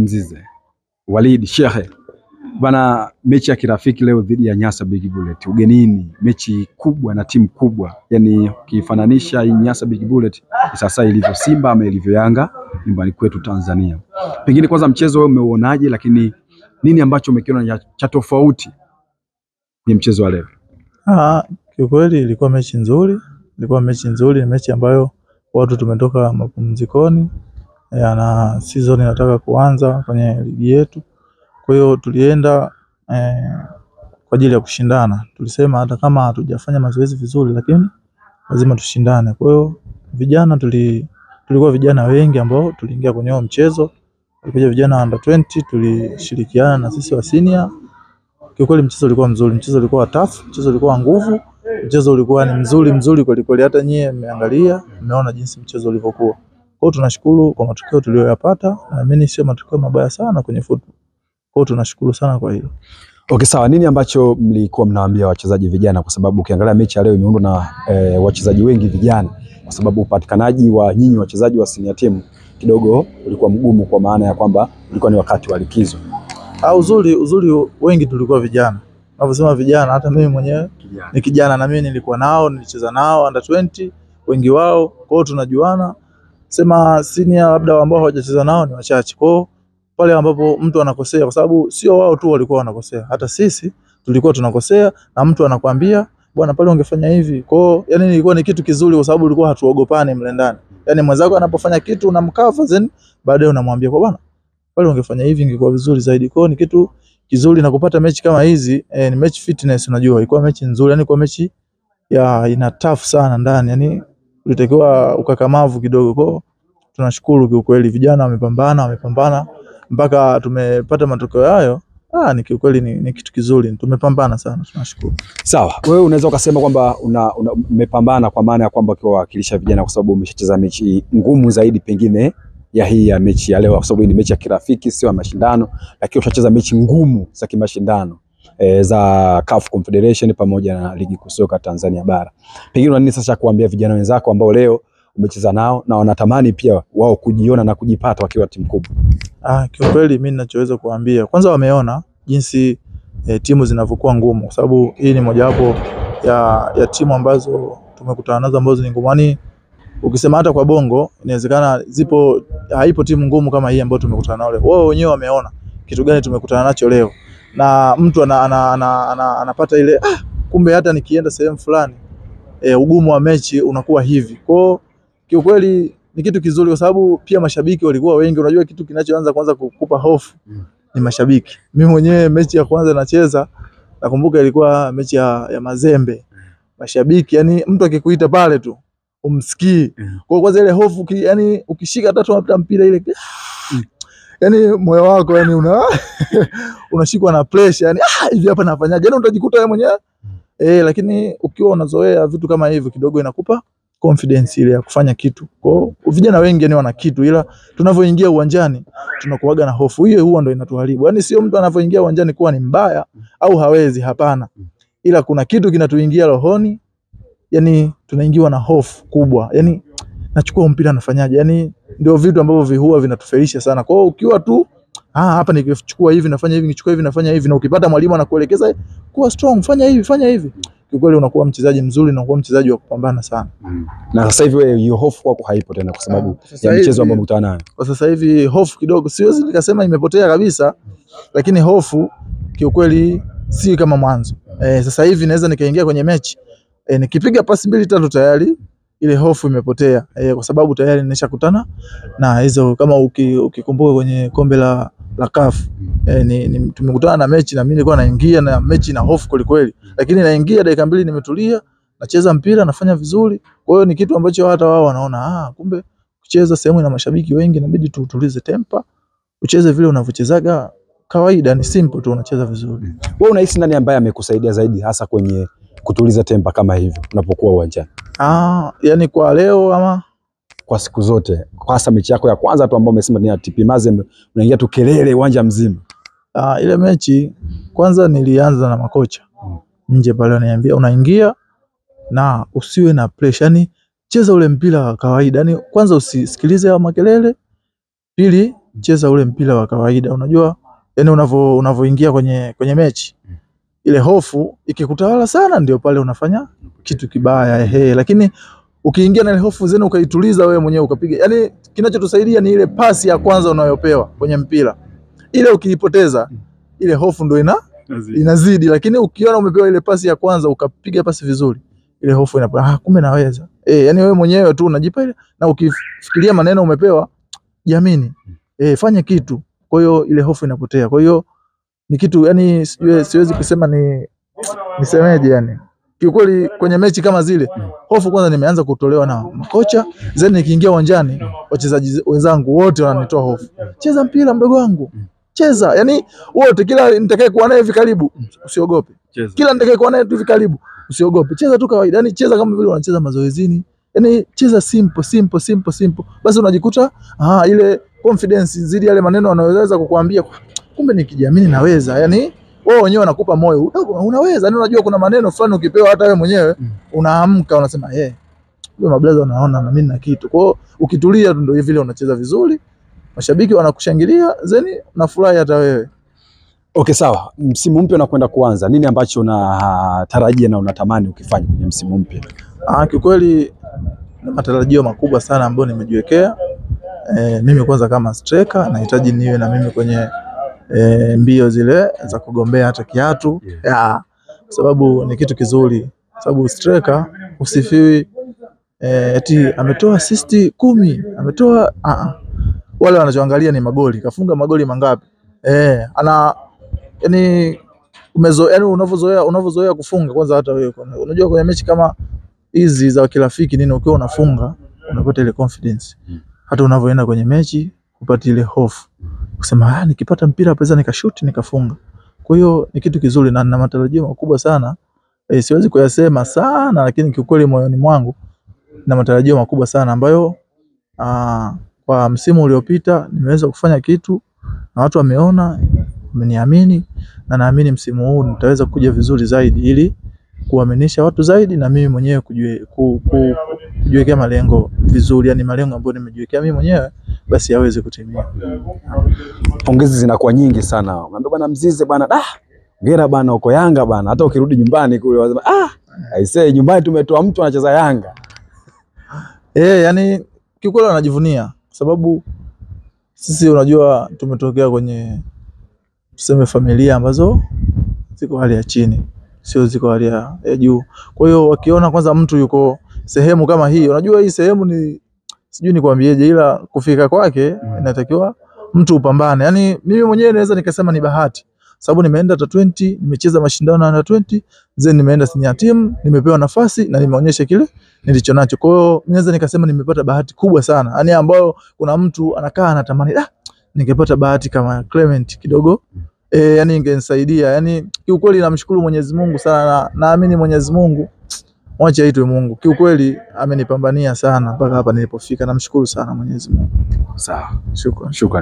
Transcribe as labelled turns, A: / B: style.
A: Mzize Walid Shehe bana, mechi ya kirafiki leo dhidi ya Nyasa Big Bullet ugenini, mechi kubwa na timu kubwa. Yani ukifananisha hii Nyasa Big Bullet sasa ilivyo Simba ama ilivyo Yanga nyumbani kwetu Tanzania. Pengine kwanza mchezo wewe umeuonaje, lakini nini ambacho umekiona cha tofauti ni mchezo wa leo?
B: Kiukweli ilikuwa mechi nzuri, ni mechi ambayo watu tumetoka mapumzikoni na season inataka kuanza kwenye ligi yetu. Kwa hiyo tulienda kwa ajili ya kushindana. Tulisema hata kama hatujafanya mazoezi vizuri lakini lazima tushindane. Kwa hiyo vijana tulikuwa vijana wengi ambao tuliingia kwenye huo mchezo. Tulikuja vijana under 20, tulishirikiana na sisi wa senior. Kiukweli mchezo ulikuwa mzuri, mchezo ulikuwa tough, mchezo ulikuwa nguvu, mchezo ulikuwa ni mzuri kweli. Hata nyie mmeangalia, mmeona jinsi mchezo ulivyokuwa. Kwa hiyo tunashukuru kwa matokeo tuliyoyapata, na mimi sio matokeo mabaya sana kwenye football. Kwa hiyo tunashukuru sana kwa hilo.
A: Okay, sawa. Nini ambacho mlikuwa mnawaambia wachezaji vijana, kwa sababu ukiangalia mechi ya leo imeundwa na wachezaji wengi vijana, kwa sababu upatikanaji wa nyinyi wachezaji wa senior team kidogo ulikuwa mgumu, kwa maana ya kwamba ulikuwa ni wakati wa likizo.
B: Uzuri wengi tulikuwa vijana. Unavyosema vijana, hata mimi mwenyewe ni kijana, na mimi nilikuwa nao, nilicheza nao under 20 wengi wao. Kwa hiyo tunajuana. Sema senior labda ambao hawajacheza nao ni wachache. Kwa hiyo pale ambapo mtu anakosea, kwa sababu sio wao tu walikuwa wanakosea, hata sisi tulikuwa tunakosea, na mtu anakuambia bwana pale ungefanya hivi. Kwa hiyo yani ilikuwa ni kitu kizuri, kwa sababu ulikuwa hatuogopani mle ndani. Yani mwenzako anapofanya kitu unamcover, then baadaye unamwambia kwa bwana pale ungefanya hivi ingekuwa vizuri zaidi. Kwa hiyo ni kitu kizuri, na kupata mechi kama hizi ni mechi fitness. Unajua ilikuwa mechi nzuri, yani kwa mechi ya ina tough sana ndani, yani ulitakiwa ukakamavu kidogo. Kwa tunashukuru kiukweli, vijana wamepambana mpaka tumepata matokeo hayo. Ni kiukweli ni kitu kizuri, tumepambana sana, tunashukuru.
A: Sawa, wewe unaweza ukasema kwamba umepambana kwa maana ya kwamba ukiwakilisha vijana, kwa sababu umeshacheza mechi ngumu zaidi pengine ya hii ya mechi ya leo, kwa sababu ni mechi ya kirafiki, sio ya mashindano, lakini ushacheza mechi ngumu za kimashindano za CAF Confederation pamoja na ligi kuu soka Tanzania bara. Pengine una nini sasa kuambia vijana wenzako ambao leo umecheza nao na wanatamani pia wao kujiona na kujipata wakiwa timu kubwa?
B: Kiukweli mimi ninachoweza kuambia, kwanza wameona jinsi timu zinavyokuwa ngumu, kwa sababu hii ni mojawapo ya timu ambazo tumekutana nazo ambazo ni ngumu. Yani ukisema hata kwa Bongo inawezekana haipo timu ngumu kama hii ambayo tumekutana nayo leo. Wao wenyewe wameona kitu gani tumekutana nacho leo, na mtu anapata ile kumbe hata nikienda sehemu fulani ugumu wa mechi unakuwa hivi. Kwa kiukweli ni kitu kizuri, kwa sababu pia mashabiki walikuwa wengi. Unajua kitu kinachoanza kwanza kukupa hofu ni mashabiki. Mimi mwenyewe mechi ya kwanza nacheza, nakumbuka ilikuwa mechi ya Mazembe. Mashabiki yani mtu akikuita pale tu umsikii. Kwa kwanza ile hofu yani ukishika tatu hata mpira ile yani moyo wako yani unashikwa na pressure, yani hivi hapa nafanyaje, yani utajikuta wewe mwenyewe lakini ukiwa unazoea vitu kama hivyo kidogo inakupa confidence ile ya kufanya kitu. Kwa vijana wengi yani wana kitu, ila tunavyoingia uwanjani tunakuaga na hofu. Hiyo huwa ndio inatuharibu. Yani sio mtu anavyoingia uwanjani kuwa ni mbaya au hawezi, hapana, ila kuna kitu kinatuingia rohoni, yani tunaingiwa na hofu kubwa, yani nachukua mpira nafanyaje, yani ndio vitu ambavyo huwa vinatufelisha sana. Kwa hiyo ukiwa tu hapa nikichukua hivi nafanya hivi, nikichukua hivi nafanya hivi, na ukipata mwalimu anakuelekeza kuwa strong, fanya hivi, kiukweli unakuwa mchezaji mzuri na unakuwa mchezaji wa kupambana sana.
A: Na sasa hivi wewe hiyo hofu kwako haipo tena, kwa sababu ya mchezo ambao mkutana nayo.
B: Kwa sasa hivi hofu kidogo, siwezi nikasema imepotea kabisa, lakini hofu kiukweli si kama mwanzo. Sasa hivi naweza nikaingia kwenye mechi nikipiga pasi 2-3 tayari ile hofu imepotea, kwa sababu tayari nimeshakutana na hizo. Kama ukikumbuka kwenye kombe la CAF tumekutana na mechi, na mimi nilikuwa naingia na mechi na hofu kweli, lakini naingia dakika 2 nimetulia, nacheza mpira, nafanya vizuri. Kwa hiyo ni kitu ambacho hata wao wanaona kumbe kucheza sehemu ina mashabiki wengi inabidi tutulize tempa, ucheze vile unavyochezaga kawaida, ni simple tu, unacheza vizuri.
A: Wewe unahisi nani ambaye amekusaidia zaidi hasa kwenye kutuliza tempa kama hivyo unapokuwa uwanjani?
B: Yani kwa leo ama
A: kwa siku zote, hasa mechi yako ya kwanza tu ambayo umesema ni ya TP Mazembe, unaingia tu kelele uwanja mzima?
B: Ile mechi kwanza nilianza na makocha nje pale, ananiambia unaingia na usiwe na pressure, yani cheza ule mpira wa kawaida, yani kwanza usisikilize hayo makelele, pili cheza ule mpira wa kawaida. Unajua yani unavoingia kwenye mechi, ile hofu ikikutawala sana ndio pale unafanya kitu kibaya lakini ukiingia na ile hofu zenu ukaituliza wewe mwenyewe ukapiga, yani kinachotusaidia ni ile pasi ya kwanza unayopewa kwenye mpira. Ile ukiipoteza ile hofu ndio inazidi, lakini ukiona umepewa ile pasi ya kwanza ukapiga pasi vizuri, ile hofu inapoa, kumbe naweza. Yani wewe mwenyewe tu unajipa ile, na ukifikiria maneno umepewa, jiamini. Fanya kitu. Kwa hiyo ile hofu inapotea. Kwa hiyo ni kitu yani siwezi kusema nisemeje yani. Kiukweli kwenye mechi kama zile, hofu kwanza nimeanza kutolewa na makocha, then nikiingia uwanjani wachezaji wenzangu wote wananitoa hofu. Cheza mpira mdogo wangu. Cheza. Yani wote, kila nitakayekuwa naye hivi karibu usiogope. Kila nitakayekuwa naye hivi karibu usiogope. Cheza tu kawaida. Yani cheza kama vile unacheza mazoezini. Yani cheza simple. Basi unajikuta ile confidence zidi yale maneno wanaweza kukuambia, kumbe nikijiamini naweza. Yani wewe wenyewe wanakupa moyo, unaweza. Yani unajua kuna maneno fulani ukipewa hata wewe mwenyewe unaamka unasema wewe mablaza unaona na mimi na kitu. Kwa hiyo ukitulia ndio vile unacheza vizuri. Mashabiki wanakushangilia, zeni unafurahi hata wewe.
A: Okay, sawa. Msimu mpya unakwenda kuanza. Nini ambacho unatarajia na unatamani ukifanya kwenye msimu mpya?
B: Kikweli na matarajio makubwa sana ambayo nimejiwekea. Mimi kwanza kama striker nahitaji niwe na mimi kwenye mbio zile za kugombea hata kiatu. Sababu ni kitu kizuri. Sababu striker usifiwi eti ametoa assist 10, ametoa wale wanachoangalia ni magoli. Kafunga magoli mangapi? Yani yani unavozoea kufunga kwanza, hata wewe unajua kwenye mechi kama hizi za kirafiki nini, ukiwa unafunga unapata ile confidence. Hata unavoenda kwenye mechi upate ile hofu kusema nikipata mpira pesa nikashoot nikafunga. Kwa hiyo ni kitu kizuri na nina matarajio makubwa sana. Siwezi kuyasema sana, lakini kiukweli moyoni mwangu na matarajio makubwa sana ambayo kwa msimu uliopita nimeweza kufanya kitu na watu wameona, wameniamini, na naamini msimu huu nitaweza kuja vizuri zaidi ili kuaminisha watu zaidi, na mimi mwenyewe kujiwekea malengo vizuri, yani malengo ambayo nimejiwekea mimi mwenyewe basi yaweze kutimia.
A: Pongezi zinakuwa nyingi sana. Unaambia bwana Mzize bwana, ngera bwana uko Yanga bwana, hata ukirudi nyumbani kule wasema aisee nyumbani tumetoa mtu anacheza Yanga.
B: Yani kikweli anajivunia sababu sisi unajua tumetokea kwenye tuseme familia ambazo ziko hali ya chini, sio ziko hali ya juu. Kwa hiyo wakiona kwanza mtu yuko sehemu kama hii, unajua hii sehemu ni sijui nikwambieje, ila kufika kwake inatakiwa mtu upambane. Yani mimi mwenyewe naweza nikasema ni bahati, sababu nimeenda under 20, nimecheza mashindano under 20, then nimeenda senior team, nimepewa nafasi na nimeonyesha kile nilicho nacho. Kwa hiyo naweza nikasema nimepata bahati kubwa sana, yani ambayo kuna mtu anakaa anatamani ningepata bahati kama Clement kidogo, yani ingenisaidia. Yani kiukweli namshukuru Mwenyezi Mungu sana, naamini Mwenyezi Mungu mwache aitwe Mungu. Kiukweli amenipambania sana mpaka hapa nilipofika. Namshukuru sana Mwenyezi Mungu.
A: Sawa.
B: Shukrani.
A: Shukrani.